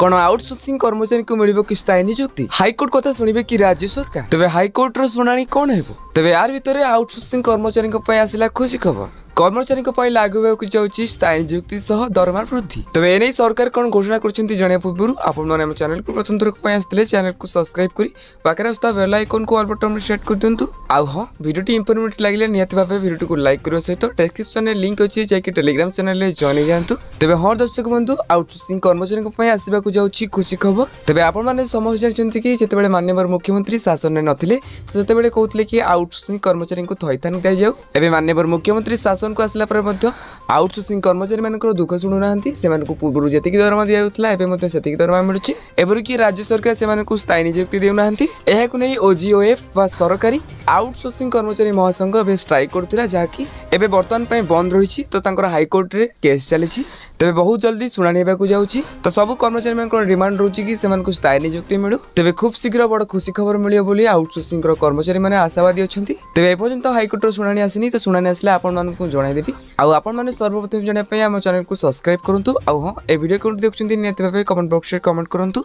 कौन आउटसोर्सिंग कर्मचारी को मिलिबो कि स्थायी नियुक्ति हाईकोर्ट कथा सुनिबे कि राज्य सरकार तबे हाईकोर्ट रो सुनानी कौन हेबो तबे यार भितरे आउटसोर्सिंग कर्मचारी को पय आसिला खुशी खबर कर्मचारी लागू होगा जाऊँगी स्थायी नियुक्ति सह दरमा वृद्धि तेज एने सरकार कौन घोषणा करछंती जणे पूर्व आपण माने हम चैनल को प्रथम थरक आसते चैनल को सब्सक्राइब करी पाखरे आस्था बेल आइकन को ऑल बटन में सेट कर दिंतु आउ हां वीडियो इन्फॉर्मेटिव लागले नियत भाबे वीडियो को लाइक करियो सहित डिस्क्रिप्शन में लिंक अछि जाके टेलीग्राम चैनल ले जॉइन जांतु तबे हर दर्शक बंधु आउटसोर्सिंग कर्मचारी को आसवा जाऊँगी खुशी खबर तबे आपण माने समझ जानछंती कि जेतेबेले माननीय मुख्यमंत्री शासन में नथिले सेतेबेले कहउतले कि आउटसोर्सिंग कर्मचारी को थैथान दिया जाऊ एबे माननीय मुख्यमंत्री शासन को आसला पर आउटसोर्सिंग कर्मचारी मानकर दुख शुणुना पूर्व जी दरमा दिखाई दरमा मिलूँ एवरकि राज्य सरकार से स्थायी नियुक्ति देना नहीं ओजीओएफ व सरकारी आउटसोर्सिंग कर्मचारी महासंघ ए स्ट्राइक करुला जहाँकि एवं बर्तमान बंद रही तो हाईकोर्ट रे केस चली तेरे बहुत जल्दी शुणाणी होगा जाऊँगी तो सब कर्मचारी मान डिमांड रोचे कि स्थायी नियुक्ति मिलू तेरे खूब शीघ्र बड़ खुशी खबर मिले आउटसोर्सिंग कर्मचारी मैंने आशावादी अच्छा तेज एपर्यंत हाईकोर्ट शुणाणी आसनी तो शुणाणी आसले आपको जनईदेवी आपने सर्वप्रथम जानापी आम चैनल को सब्सक्राइब करूँ हाँ ए वीडियो कौन देखते निहत भाव कमेंट बॉक्स में कमेंट करूँ।